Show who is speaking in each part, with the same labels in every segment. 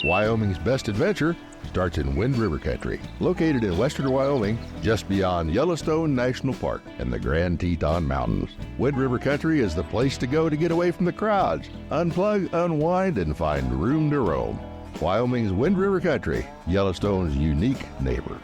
Speaker 1: Wyoming's best adventure starts in Wind River Country, located in western Wyoming, just beyond Yellowstone National Park and the Grand Teton Mountains. Wind River Country is the place to go to get away from the crowds, unplug, unwind, and find room to roam. Wyoming's Wind River Country, Yellowstone's unique neighbor.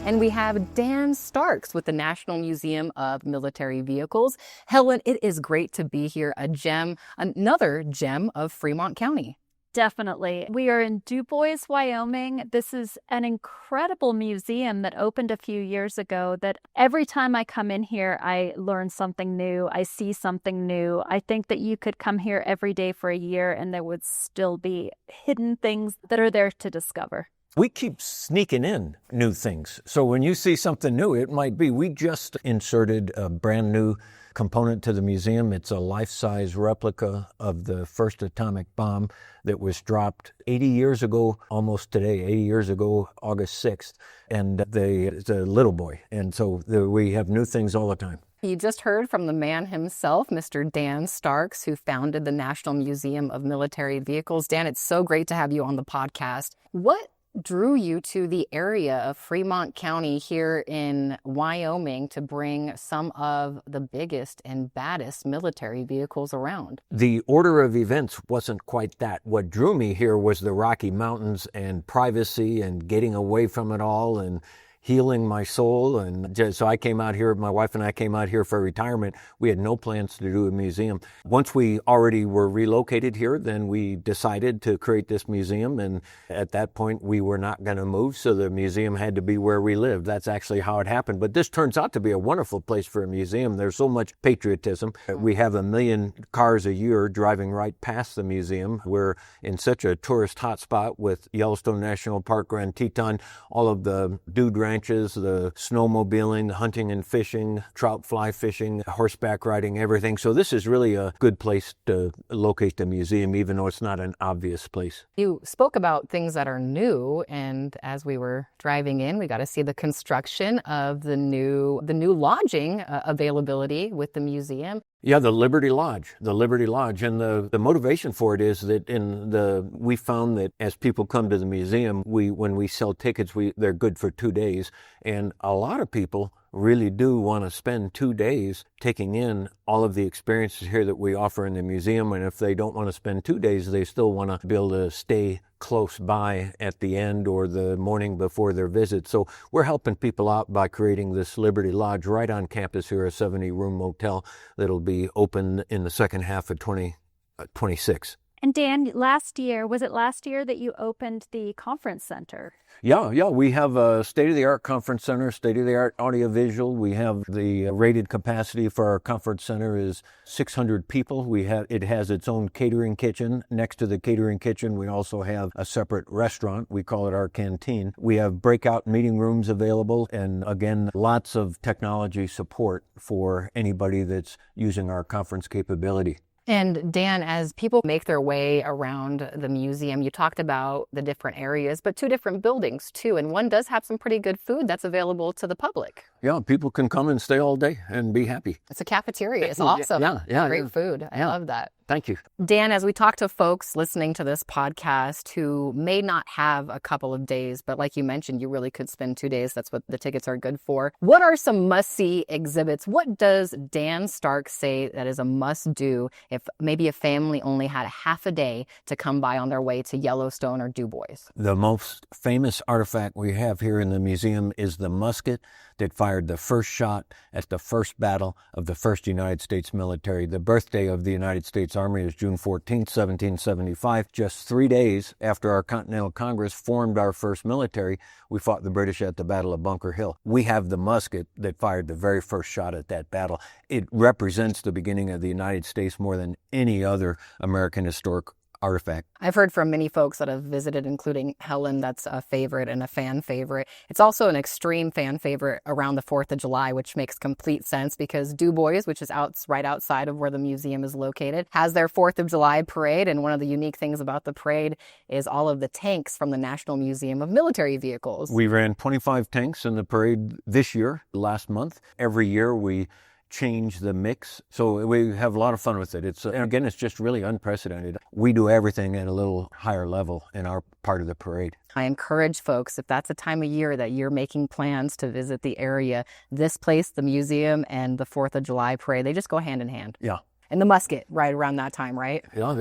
Speaker 2: And we have Dan Starks with the National Museum of Military Vehicles. Helen, it is great to be here, another gem of Fremont County.
Speaker 3: Definitely. We are in Dubois, Wyoming. This is an incredible museum that opened a few years ago that every time I come in here, I learn something new. I see something new. I think that you could come here every day for a year and there would still be hidden things that are there to discover.
Speaker 4: We keep sneaking in new things. So when you see something new, it might be, we just inserted a brand new component to the museum. It's a life-size replica of the first atomic bomb that was dropped 80 years ago, almost today, 80 years ago, August 6th. And it's a little boy. And so we have new things all the time.
Speaker 2: You just heard from the man himself, Mr. Dan Starks, who founded the National Museum of Military Vehicles. Dan, it's so great to have you on the podcast. What drew you to the area of Fremont County here in Wyoming to bring some of the biggest and baddest military vehicles around?
Speaker 4: The order of events wasn't quite that. What drew me here was the Rocky Mountains and privacy and getting away from it all and healing my soul. And so I came out here, my wife and I came out here for retirement. We had no plans to do a museum. Once we already were relocated here, then we decided to create this museum. And at that point, we were not going to move, so the museum had to be where we lived. That's actually how it happened. But this turns out to be a wonderful place for a museum. There's so much patriotism. We have 1 million cars a year driving right past the museum. We're in such a tourist hotspot with Yellowstone National Park, Grand Teton, all of the dude ranches, the snowmobiling, the hunting and fishing, trout fly fishing, horseback riding, everything. So this is really a good place to locate the museum, even though it's not an obvious place.
Speaker 2: You spoke about things that are new, and as we were driving in, we got to see the construction of the new lodging availability with the museum.
Speaker 4: Yeah, the Liberty Lodge. And the motivation for it is that we found that as people come to the museum, when we sell tickets, they're good for 2 days. And a lot of people really do want to spend 2 days taking in all of the experiences here that we offer in the museum. And if they don't want to spend 2 days, they still want to be able to stay close by at the end or the morning before their visit. So we're helping people out by creating this Liberty Lodge right on campus here, a 70-room motel that'll be open in the second half of 2026.
Speaker 3: And Dan, was it last year that you opened the conference center?
Speaker 4: Yeah, we have a state-of-the-art conference center, state-of-the-art audiovisual. We have the rated capacity for our conference center is 600 people. It has its own catering kitchen. Next to the catering kitchen, we also have a separate restaurant. We call it our canteen. We have breakout meeting rooms available, and again, lots of technology support for anybody that's using our conference capability.
Speaker 2: And Dan, as people make their way around the museum, you talked about the different areas, but 2 different buildings too. And one does have some pretty good food that's available to the public.
Speaker 4: Yeah, people can come and stay all day and be happy.
Speaker 2: It's a cafeteria. It's awesome.
Speaker 4: Yeah.
Speaker 2: Great food. I love that.
Speaker 4: Thank you.
Speaker 2: Dan, as we talk to folks listening to this podcast who may not have a couple of days, but like you mentioned, you really could spend 2 days. That's what the tickets are good for. What are some must-see exhibits? What does Dan Stark say that is a must-do if maybe a family only had half a day to come by on their way to Yellowstone or Dubois?
Speaker 4: The most famous artifact we have here in the museum is the musket that fired the first shot at the first battle of the first United States military. The birthday of the United States Army is June 14th, 1775. Just 3 days after our Continental Congress formed our first military, we fought the British at the Battle of Bunker Hill. We have the musket that fired the very first shot at that battle. It represents the beginning of the United States more than any other American historic artifact.
Speaker 2: I've heard from many folks that have visited, including Helen, that's a favorite and a fan favorite. It's also an extreme fan favorite around the 4th of July, which makes complete sense because Dubois, which is right outside of where the museum is located, has their 4th of July parade. And one of the unique things about the parade is all of the tanks from the National Museum of Military Vehicles.
Speaker 4: We ran 25 tanks in the parade this year, last month. Every year we change the mix. So we have a lot of fun with it. And again, it's just really unprecedented. We do everything at a little higher level in our part of the parade.
Speaker 2: I encourage folks, if that's a time of year that you're making plans to visit the area, this place, the museum, and the 4th of July parade, they just go hand in hand.
Speaker 4: Yeah.
Speaker 2: And the musket right around that time, right?
Speaker 4: Yeah,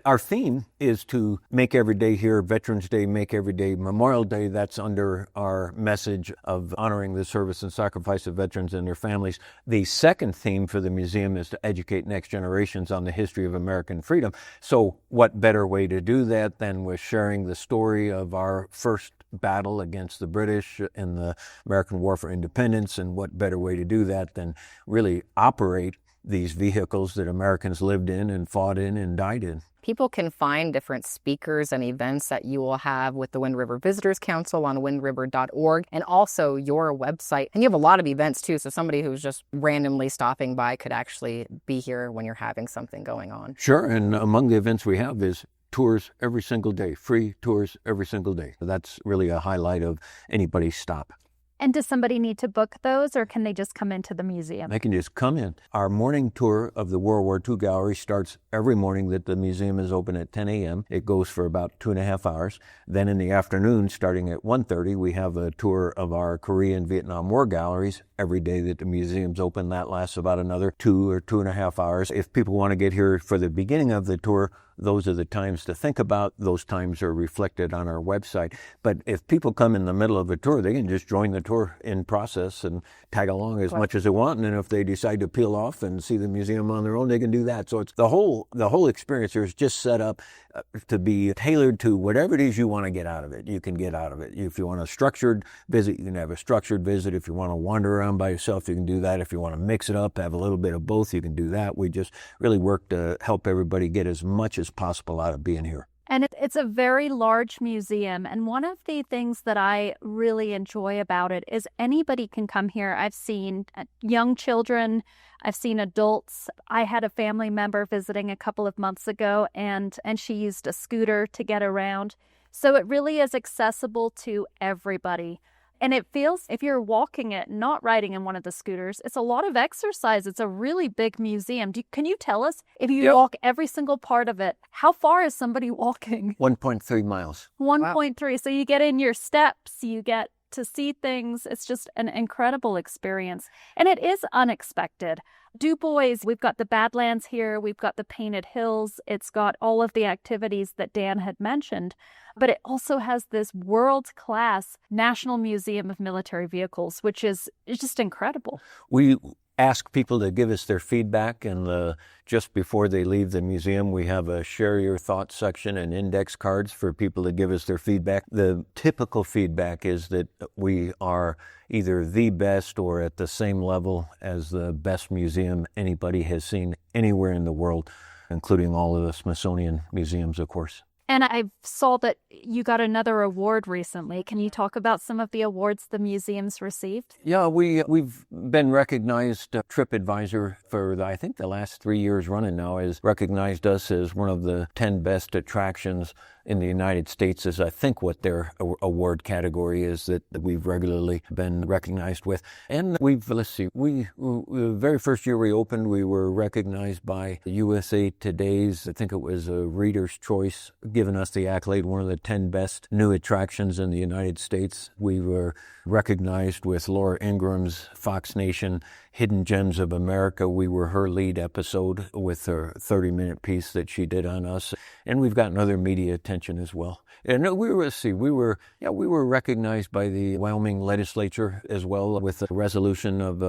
Speaker 4: our theme is to make every day here Veterans Day, make every day Memorial Day. That's under our message of honoring the service and sacrifice of veterans and their families. The second theme for the museum is to educate next generations on the history of American freedom. So what better way to do that than with sharing the story of our first battle against the British in the American War for Independence, and what better way to do that than really operate these vehicles that Americans lived in and fought in and died in.
Speaker 2: People can find different speakers and events that you will have with the Wind River Visitors Council on windriver.org, and also your website. And you have a lot of events too, so somebody who's just randomly stopping by could actually be here when you're having something going on.
Speaker 4: Sure, and among the events we have is tours every single day, free tours every single day. That's really a highlight of anybody's stop.
Speaker 3: And does somebody need to book those, or can they just come into the museum?
Speaker 4: They can just come in. Our morning tour of the World War II gallery starts every morning that the museum is open at 10 a.m. It goes for about 2.5 hours. Then in the afternoon, starting at 1:30, we have a tour of our Korea and Vietnam War galleries. Every day that the museum's open, that lasts about another 2 or 2.5 hours. If people want to get here for the beginning of the tour, those are the times to think about. Those times are reflected on our website. But if people come in the middle of a tour, they can just join the tour in process and tag along as much as they want. And then if they decide to peel off and see the museum on their own, they can do that. So it's the whole experience here is just set up to be tailored to whatever it is you want to get out of it. You can get out of it. If you want a structured visit, you can have a structured visit. If you want to wander around by yourself, you can do that. If you want to mix it up, have a little bit of both, you can do that. We just really work to help everybody get as much as possible out of being here.
Speaker 3: And it's a very large museum. And one of the things that I really enjoy about it is anybody can come here. I've seen young children, I've seen adults. I had a family member visiting a couple of months ago, and she used a scooter to get around. So it really is accessible to everybody. And it feels, if you're walking it, not riding in one of the scooters, it's a lot of exercise. It's a really big museum. Can you tell us, if you walk every single part of it, how far is somebody walking?
Speaker 4: 1.3 miles.
Speaker 3: 1.3. Wow. So you get in your steps, you get to see things. It's just an incredible experience. And it is unexpected. Dubois, we've got the Badlands here, we've got the Painted Hills, it's got all of the activities that Dan had mentioned, but it also has this world-class National Museum of Military Vehicles, which is just incredible.
Speaker 4: We ask people to give us their feedback, and just before they leave the museum, we have a share your thoughts section and index cards for people to give us their feedback. The typical feedback is that we are either the best or at the same level as the best museum anybody has seen anywhere in the world, including all of the Smithsonian museums, of course.
Speaker 3: And I saw that you got another award recently. Can you talk about some of the awards the museum's received?
Speaker 4: Yeah, we've been recognized. TripAdvisor for I think the last 3 years running now has recognized us as one of the 10 best attractions in the United States, is I think what their award category is that we've regularly been recognized with. And the very first year we opened, we were recognized by USA Today's, I think it was a Reader's Choice, giving us the accolade, one of the 10 best new attractions in the United States. We were recognized with Laura Ingram's Fox Nation Hidden Gems of America. We were her lead episode with her 30-minute piece that she did on us. And we've gotten other media attention as well. And we were recognized by the Wyoming legislature as well with the resolution of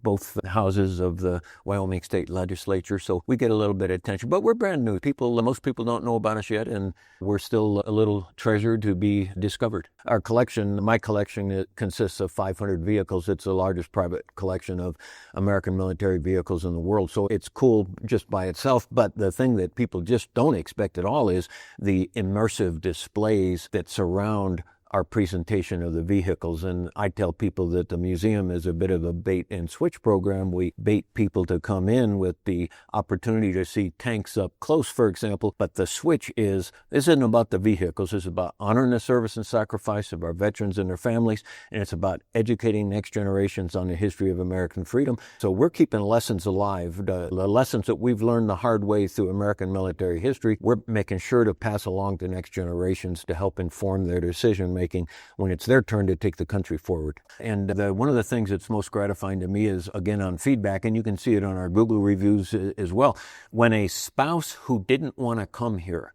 Speaker 4: both houses of the Wyoming state legislature. So we get a little bit of attention, but we're brand new. Most people don't know about us yet, and we're still a little treasure to be discovered. Our collection, my collection, it consists of 500 vehicles. It's the largest private collection of American military vehicles in the world. So it's cool just by itself. But the thing that people just don't expect at all is the immersive displays that surround our presentation of the vehicles. And I tell people that the museum is a bit of a bait and switch program. We bait people to come in with the opportunity to see tanks up close, for example. But the switch this isn't about the vehicles. It's about honoring the service and sacrifice of our veterans and their families. And it's about educating next generations on the history of American freedom. So we're keeping lessons alive. The lessons that we've learned the hard way through American military history, we're making sure to pass along to next generations to help inform their decision making when it's their turn to take the country forward. And one of the things that's most gratifying to me is, again, on feedback, and you can see it on our Google reviews as well, when a spouse who didn't want to come here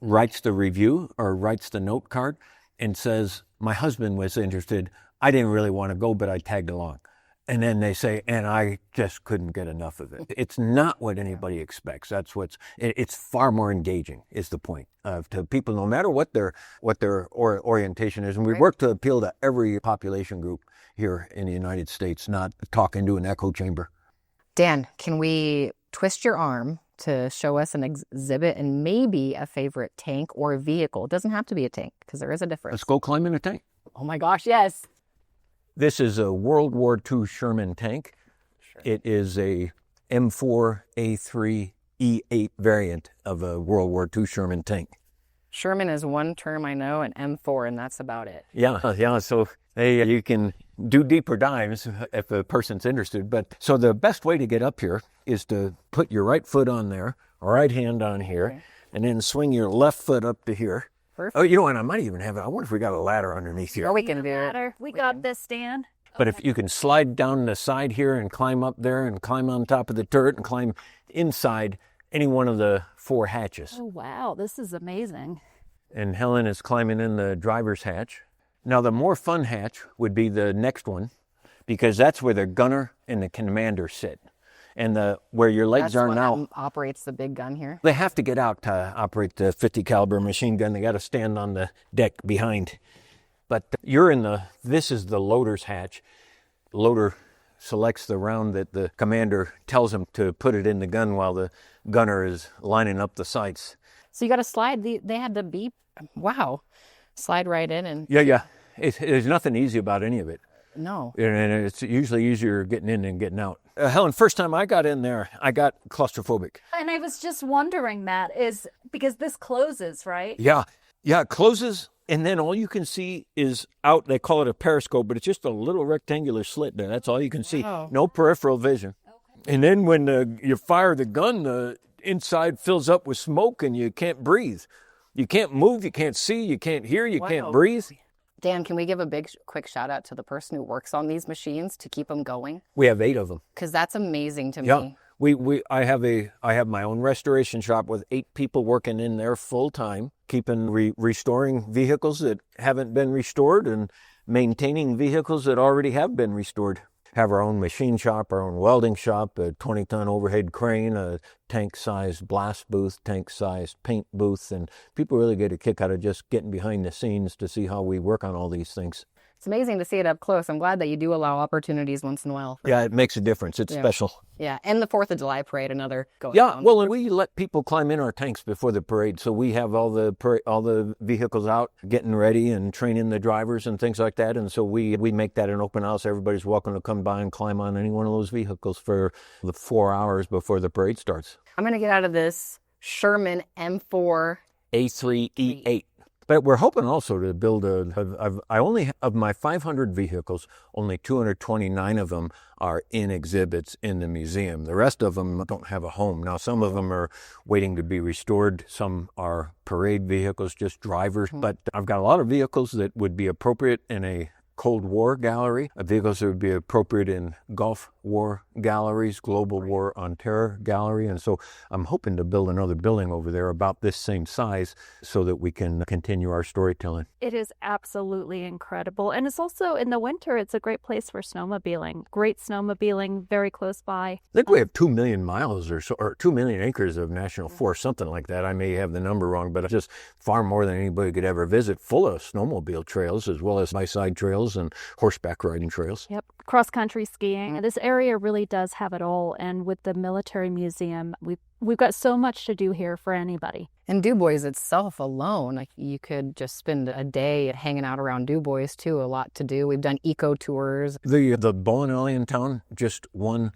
Speaker 4: writes the review or writes the note card and says, my husband was interested, I didn't really want to go, but I tagged along. And then they say, and I just couldn't get enough of it. It's not what anybody expects. It's far more engaging is the point to people, no matter what their orientation is. And we work to appeal to every population group here in the United States, not talk into an echo chamber.
Speaker 2: Dan, can we twist your arm to show us an exhibit and maybe a favorite tank or vehicle? It doesn't have to be a tank because there is a difference.
Speaker 4: Let's go climb in a tank.
Speaker 2: Oh my gosh, yes.
Speaker 4: This is a World War II Sherman tank. Sure. It is a M4A3 E8 variant of a World War II Sherman tank.
Speaker 2: Sherman is one term I know, and M4, and that's about it.
Speaker 4: Yeah. So you can do deeper dives if a person's interested. But so the best way to get up here is to put your right foot on there, right hand on here, okay, and then swing your left foot up to here. Perfect. Oh, you know what? I might even have it. I wonder if we got a ladder underneath here.
Speaker 2: Or we can do it.
Speaker 3: We got this, Dan.
Speaker 4: But if you can slide down the side here and climb up there and climb on top of the turret and climb inside any one of the 4 hatches.
Speaker 3: Oh, wow. This is amazing.
Speaker 4: And Helen is climbing in the driver's hatch. Now, the more fun hatch would be the next one, because that's where the gunner and the commander sit. And where your legs are now.
Speaker 2: That's what operates the big gun here?
Speaker 4: They have to get out to operate the 50 caliber machine gun. They got to stand on the deck behind. But this is the loader's hatch. Loader selects the round that the commander tells him to put it in the gun while the gunner is lining up the sights.
Speaker 2: So you got to slide. They had the beep. Wow. Slide right in and.
Speaker 4: Yeah. There's nothing easy about any of it.
Speaker 2: No.
Speaker 4: And it's usually easier getting in than getting out. Helen, first time I got in there, I got claustrophobic.
Speaker 3: And I was just wondering, Matt, is because this closes, right?
Speaker 4: Yeah, it closes, and then all you can see is out. They call it a periscope, but it's just a little rectangular slit there. That's all you can see. Oh. No peripheral vision. Okay. And then when you fire the gun, the inside fills up with smoke, and you can't breathe. You can't move, you can't see, you can't hear, you can't breathe.
Speaker 2: Dan, can we give a quick shout out to the person who works on these machines to keep them going?
Speaker 4: We have 8 of them.
Speaker 2: Because that's amazing to
Speaker 4: me.
Speaker 2: Yeah,
Speaker 4: I have my own restoration shop with 8 people working in there full time, keeping restoring vehicles that haven't been restored and maintaining vehicles that already have been restored. Have our own machine shop, our own welding shop, a 20-ton overhead crane, a tank-sized blast booth, tank-sized paint booth, and people really get a kick out of just getting behind the scenes to see how we work on all these things.
Speaker 2: It's amazing to see it up close. I'm glad that you do allow opportunities once in a while.
Speaker 4: Yeah, it makes a difference. It's special.
Speaker 2: Yeah, and the 4th of July parade, another going on.
Speaker 4: Well, and we let people climb in our tanks before the parade, so we have all the vehicles out, getting ready and training the drivers and things like that, and so we make that an open house. Everybody's welcome to come by and climb on any one of those vehicles for the 4 hours before the parade starts.
Speaker 2: I'm going to get out of this Sherman M4
Speaker 4: A3 E8. But we're hoping also to build of my 500 vehicles, only 229 of them are in exhibits in the museum. The rest of them don't have a home. Now, some of them are waiting to be restored. Some are parade vehicles, just drivers. But I've got a lot of vehicles that would be appropriate in a Cold War gallery, vehicles that would be appropriate in Gulf War galleries, Global War on Terror gallery. And so I'm hoping to build another building over there about this same size so that we can continue our storytelling.
Speaker 3: It is absolutely incredible. And it's also, in the winter, it's a great place for snowmobiling. Great snowmobiling, very close by.
Speaker 4: I think we have 2 million miles or so, or 2 million acres of national forest, something like that. I may have the number wrong, but it's just far more than anybody could ever visit, full of snowmobile trails as well as by-side trails trails and horseback riding trails.
Speaker 3: Yep. Cross-country skiing. This area really does have it all. And with the military museum, we've got so much to do here for anybody.
Speaker 2: And Dubois itself alone, like you could just spend a day hanging out around Dubois too. A lot to do. We've done eco tours.
Speaker 4: The bowling alley in town just won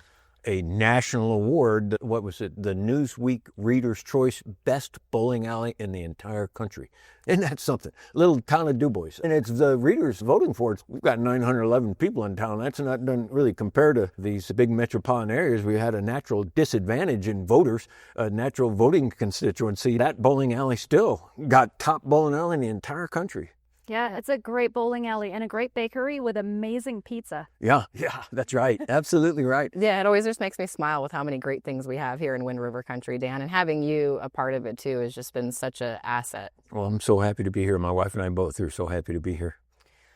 Speaker 4: a national award. What was it? The Newsweek Reader's Choice Best Bowling Alley in the entire country. Isn't that something? Little town of Dubois. And it's the readers voting for it. We've got 911 people in town. That's not doesn't really compare to these big metropolitan areas. We had a natural disadvantage in voters, a natural voting constituency. That bowling alley still got top bowling alley in the entire country.
Speaker 3: Yeah, it's a great bowling alley and a great bakery with amazing pizza.
Speaker 4: Yeah, that's right. Absolutely right.
Speaker 2: Yeah, it always just makes me smile with how many great things we have here in Wind River Country, Dan. And having you a part of it too has just been such an asset.
Speaker 4: Well, I'm so happy to be here. My wife and I both are so happy to be here.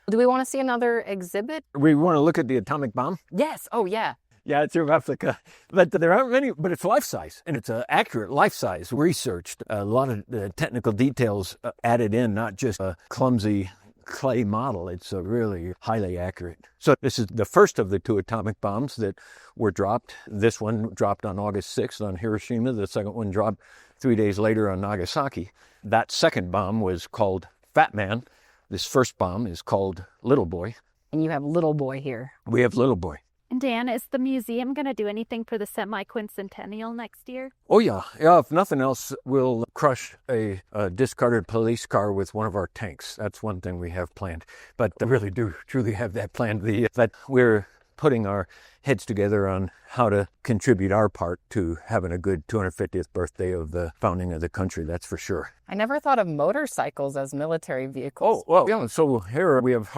Speaker 2: Do we want to see another exhibit?
Speaker 4: We want to look at the atomic bomb?
Speaker 2: Yes. Oh, yeah.
Speaker 4: Yeah, it's a replica, but there aren't many, but it's life-size, and it's accurate life-size, researched, a lot of technical details added in, not just a clumsy clay model. It's really highly accurate. So this is the first of the 2 atomic bombs that were dropped. This one dropped on August 6th on Hiroshima. The second one dropped 3 days later on Nagasaki. That second bomb was called Fat Man. This first bomb is called Little Boy.
Speaker 2: And you have Little Boy here.
Speaker 4: We have Little Boy.
Speaker 3: And Dan, is the museum going to do anything for the semi-quincentennial next year?
Speaker 4: Oh, yeah. If nothing else, we'll crush a discarded police car with one of our tanks. That's one thing we have planned. But I really do truly have that planned. That we're putting our heads together on how to contribute our part to having a good 250th birthday of the founding of the country, that's for sure.
Speaker 2: I never thought of motorcycles as military vehicles.
Speaker 4: Oh, well, yeah. So here we have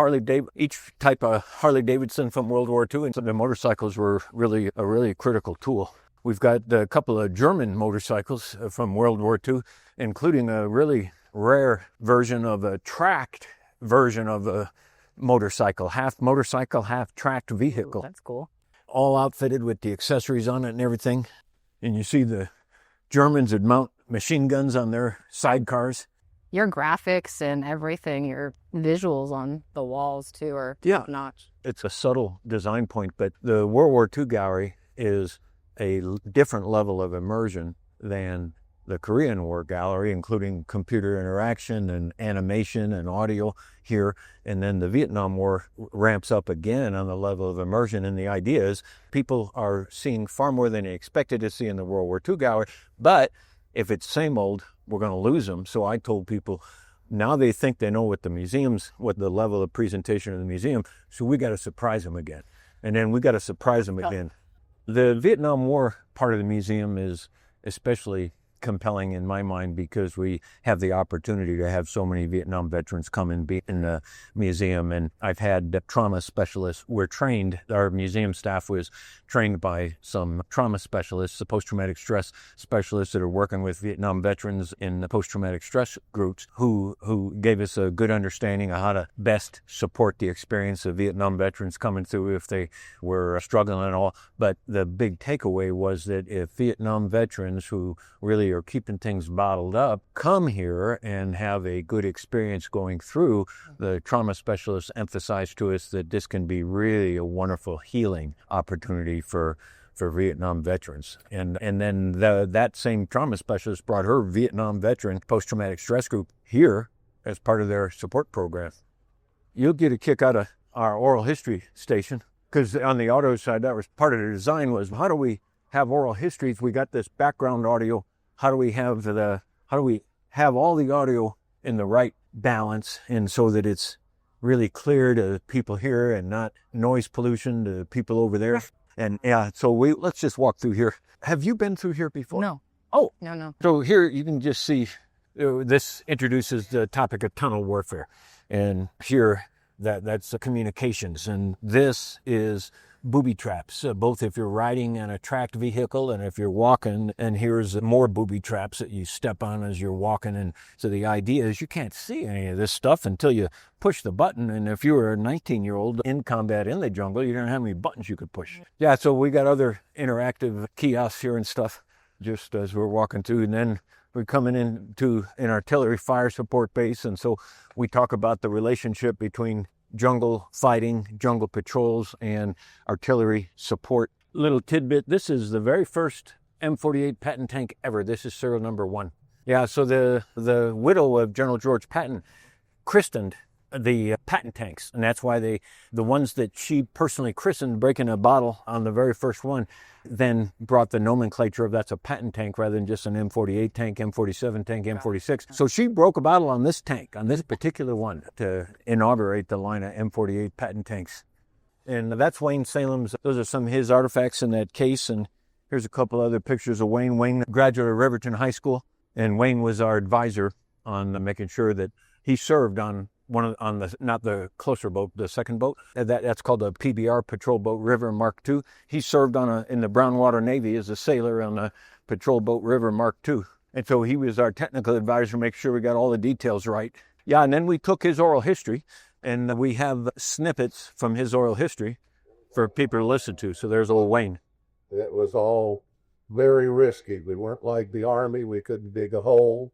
Speaker 4: each type of Harley-Davidson from World War II, and so the motorcycles were really a really critical tool. We've got a couple of German motorcycles from World War II, including a really rare version of a tracked version of a motorcycle, half tracked vehicle.
Speaker 2: Ooh, that's cool.
Speaker 4: All outfitted with the accessories on it and everything. And you see the Germans would mount machine guns on their sidecars.
Speaker 2: Your graphics and everything, your visuals on the walls too are top-notch.
Speaker 4: It's a subtle design point, but the World War II gallery is a different level of immersion than the Korean War gallery, including computer interaction and animation and audio here. And then the Vietnam War ramps up again on the level of immersion. And the idea is people are seeing far more than they expected to see in the World War II gallery. But if it's same old, we're going to lose them. So I told people, now they think they know what the level of presentation of the museum. So we got to surprise them again. And then we got to surprise them again. The Vietnam War part of the museum is especially compelling in my mind because we have the opportunity to have so many Vietnam veterans come and be in the museum. And I've had trauma specialists. Our museum staff was trained by some trauma specialists, the post-traumatic stress specialists that are working with Vietnam veterans in the post-traumatic stress groups who gave us a good understanding of how to best support the experience of Vietnam veterans coming through if they were struggling at all. But the big takeaway was that if Vietnam veterans who really are keeping things bottled up come here and have a good experience going through, the trauma specialists emphasized to us that this can be really a wonderful healing opportunity for Vietnam veterans. And then that same trauma specialist brought her Vietnam veteran post-traumatic stress group here as part of their support program. You'll get a kick out of our oral history station because on the audio side, that was part of the design was how do we have oral histories? We got this background audio. How do we have all the audio in the right balance and so that it's really clear to people here and not noise pollution to people over there? And so let's just walk through here. Have you been through here before?
Speaker 2: No.
Speaker 4: Oh.
Speaker 2: No.
Speaker 4: So here you can just see this introduces the topic of tunnel warfare. And here that's communications. And this is booby traps, both if you're riding in a tracked vehicle and if you're walking. And here's more booby traps that you step on as you're walking. And so the idea is you can't see any of this stuff until you push the button. And if you were a 19-year-old in combat in the jungle, you don't have any buttons you could push. Yeah, so we got other interactive kiosks here and stuff just as we're walking through. And then we're coming into an artillery fire support base. And so we talk about the relationship between jungle fighting, jungle patrols, and artillery support. Little tidbit, this is the very first M48 Patton tank ever. This is serial number 1. Yeah, so the widow of General George Patton christened the Patton tanks, and that's why the ones that she personally christened, breaking a bottle on the very first one, then brought the nomenclature of that's a Patton tank rather than just an M48 tank, M47 tank, M46. So she broke a bottle on this tank, on this particular one, to inaugurate the line of M48 Patton tanks. And that's Wayne Salem's, those are some of his artifacts in that case, and here's a couple other pictures of Wayne. Wayne graduated Riverton High School, and Wayne was our advisor on making sure that he served on not the closer boat, the second boat. That's called a PBR, Patrol Boat River Mark II. He served in the Brownwater Navy as a sailor on the Patrol Boat River Mark II. And so he was our technical advisor to make sure we got all the details right. Yeah, and then we took his oral history, and we have snippets from his oral history for people to listen to. So there's old Wayne.
Speaker 5: It was all very risky. We weren't like the Army. We couldn't dig a hole.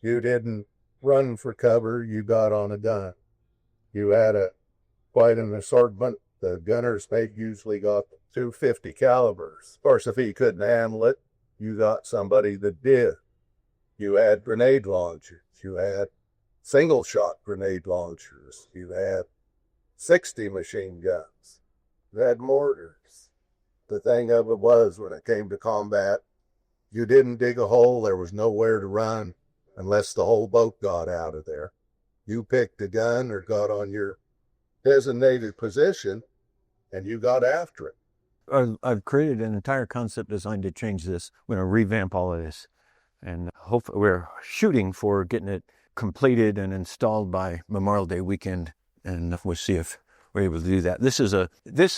Speaker 5: You didn't run for cover. You got on a gun. You had quite an assortment. The gunners, they usually got 250 calibers. Of course, if he couldn't handle it, you got somebody that did. You had grenade launchers. You had single-shot grenade launchers. You had 60 machine guns. You had mortars. The thing of it was, when it came to combat, you didn't dig a hole. There was nowhere to run unless the whole boat got out of there. You picked a gun or got on your designated position, and you got after it.
Speaker 4: I've created an entire concept designed to change this. We're going to revamp all of this. And hopefully we're shooting for getting it completed and installed by Memorial Day weekend. And we'll see if we're able to do that. This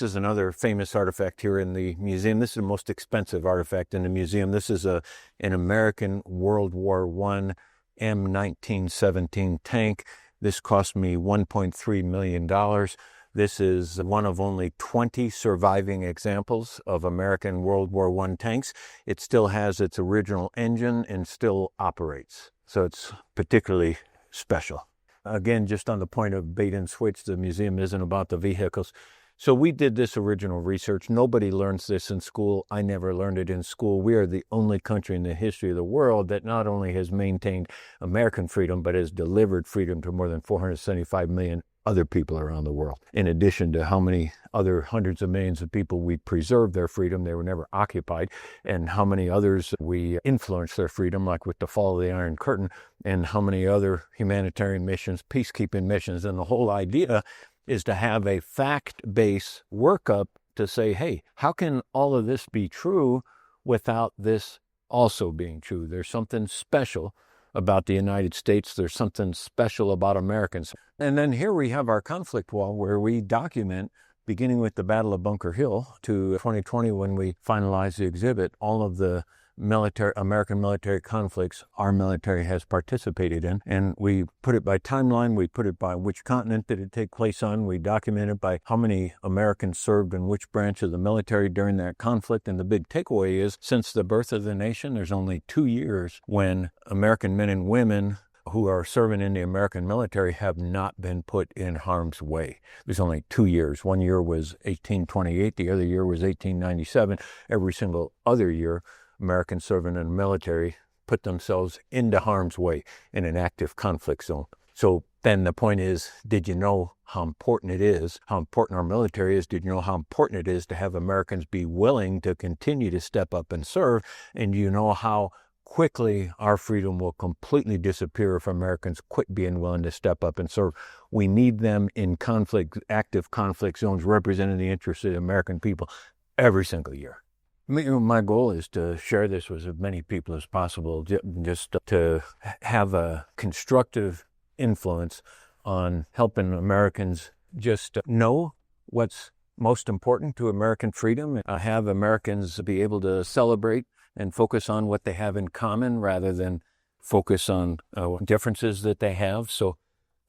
Speaker 4: is another famous artifact here in the museum. This is the most expensive artifact in the museum. This is an American World War I M1917 tank. This cost me $1.3 million. This is one of only 20 surviving examples of American World War I tanks. It still has its original engine and still operates. So it's particularly special. Again, just on the point of bait and switch, the museum isn't about the vehicles. So we did this original research. Nobody learns this in school. I never learned it in school. We are the only country in the history of the world that not only has maintained American freedom, but has delivered freedom to more than 475 million other people around the world. In addition to how many other hundreds of millions of people we preserved their freedom, they were never occupied, and how many others we influenced their freedom, like with the fall of the Iron Curtain, and how many other humanitarian missions, peacekeeping missions. And the whole idea is to have a fact-based workup to say, hey, how can all of this be true without this also being true? There's something special about the United States. There's something special about Americans. And then here we have our conflict wall where we document, beginning with the Battle of Bunker Hill to 2020 when we finalized the exhibit, all of the American military conflicts our military has participated in. And we put it by timeline, we put it by which continent did it take place on, we document it by how many Americans served in which branch of the military during that conflict. And the big takeaway is, since the birth of the nation, there's only 2 years when American men and women who are serving in the American military have not been put in harm's way. There's only 2 years. 1 year was 1828, the other year was 1897. Every single other year, Americans serving in the military put themselves into harm's way in an active conflict zone. So then the point is, did you know how important it is, how important our military is? Did you know how important it is to have Americans be willing to continue to step up and serve? And do you know how quickly our freedom will completely disappear if Americans quit being willing to step up and serve? We need them in conflict, active conflict zones, representing the interests of the American people every single year. My goal is to share this with as many people as possible, just to have a constructive influence on helping Americans just know what's most important to American freedom, and have Americans be able to celebrate and focus on what they have in common rather than focus on differences that they have. So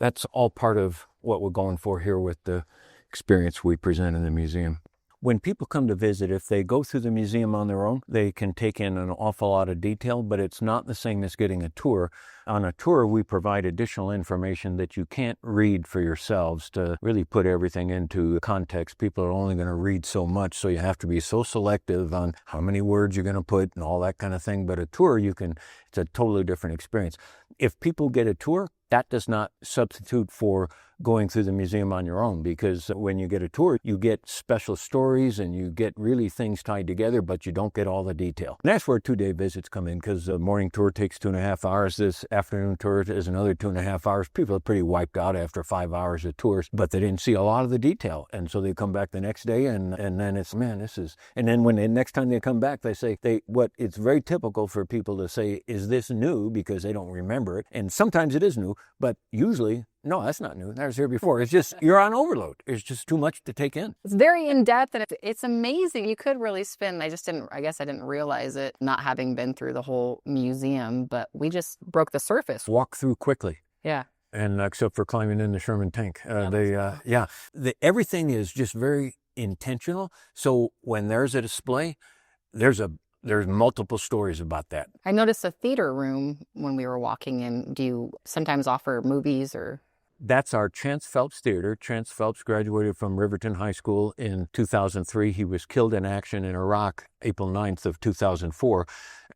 Speaker 4: that's all part of what we're going for here with the experience we present in the museum. when people come to visit, if they go through the museum on their own, they can take in an awful lot of detail, but it's not the same as getting a tour. On a tour, we provide additional information that you can't read for yourselves to really put everything into context. People are only going to read so much, so you have to be so selective on how many words you're going to put and all that kind of thing. But a tour, it's a totally different experience. If people get a tour, that does not substitute for going through the museum on your own, because when you get a tour, you get special stories and you get really things tied together, but you don't get all the detail. And that's where 2-day visits come in, because the morning tour takes 2.5 hours. This afternoon tour is another 2.5 hours. People are pretty wiped out after 5 hours of tours, but they didn't see a lot of the detail. And so they come back the next day and then it's, man, this is, and then when the next time they come back, they say, it's very typical for people to say, is this new? Because they don't remember it. And sometimes it is new, but usually, no, that's not new. That was here before. It's just, you're on overload. It's just too much to take in.
Speaker 2: It's very in-depth, and it's amazing. You could really spend, I guess I didn't realize it, not having been through the whole museum, but we just broke the surface.
Speaker 4: Walk through quickly.
Speaker 2: Yeah.
Speaker 4: And except for climbing in the Sherman tank. Everything is just very intentional. So when there's a display, there's multiple stories about that.
Speaker 2: I noticed a theater room when we were walking in. Do you sometimes offer movies or?
Speaker 4: That's our Chance Phelps Theater. Chance Phelps graduated from Riverton High School in 2003. He was killed in action in Iraq, April 9th of 2004.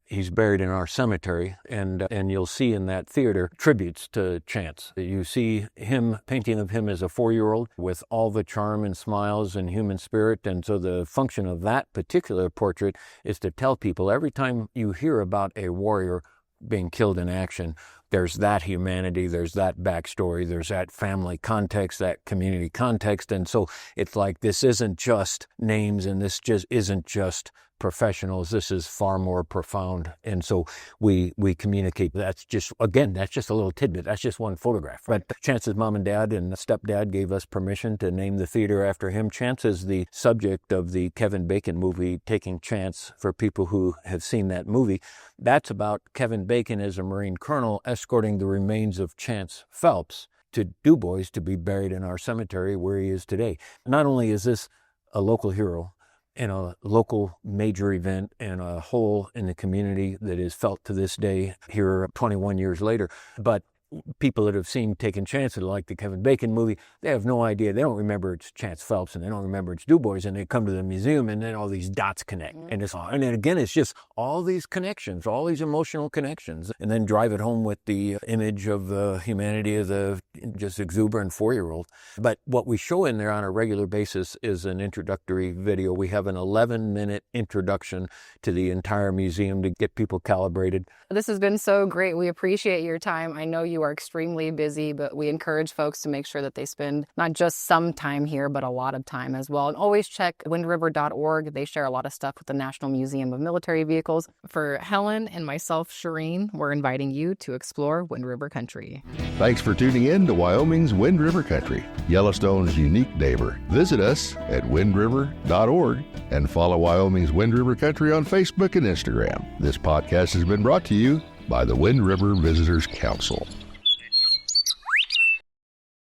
Speaker 4: He's buried in our cemetery, and you'll see in that theater tributes to Chance. You see him, painting of him as a 4-year-old with all the charm and smiles and human spirit. And so the function of that particular portrait is to tell people, every time you hear about a warrior being killed in action, there's that humanity, there's that backstory, there's that family context, that community context. And so it's like, this isn't just names, and this just isn't just professionals. This is far more profound. And so we communicate. That's just a little tidbit. That's just one photograph. But Chance's mom and dad and stepdad gave us permission to name the theater after him. Chance is the subject of the Kevin Bacon movie, Taking Chance, for people who have seen that movie. That's about Kevin Bacon as a Marine colonel escorting the remains of Chance Phelps to Dubois to be buried in our cemetery where he is today. Not only is this a local hero and a local major event and a hole in the community that is felt to this day here 21 years later, but people that have seen Taking Chances, like the Kevin Bacon movie, they have no idea. They don't remember it's Chance Phelps, and they don't remember it's Dubois, and they come to the museum, and then all these dots connect. And then again, it's just all these connections, all these emotional connections, and then drive it home with the image of the humanity of the just exuberant 4-year-old. But what we show in there on a regular basis is an introductory video. We have an 11-minute introduction to the entire museum to get people calibrated.
Speaker 2: This has been so great. We appreciate your time. I know you are extremely busy, but we encourage folks to make sure that they spend not just some time here, but a lot of time as well. And always check windriver.org. They share a lot of stuff with the National Museum of Military Vehicles. For Helen and myself, Charene, we're inviting you to explore Wind River Country.
Speaker 1: Thanks for tuning in to Wyoming's Wind River Country, Yellowstone's unique neighbor. Visit us at windriver.org and follow Wyoming's Wind River Country on Facebook and Instagram. This podcast has been brought to you by the Wind River Visitors Council.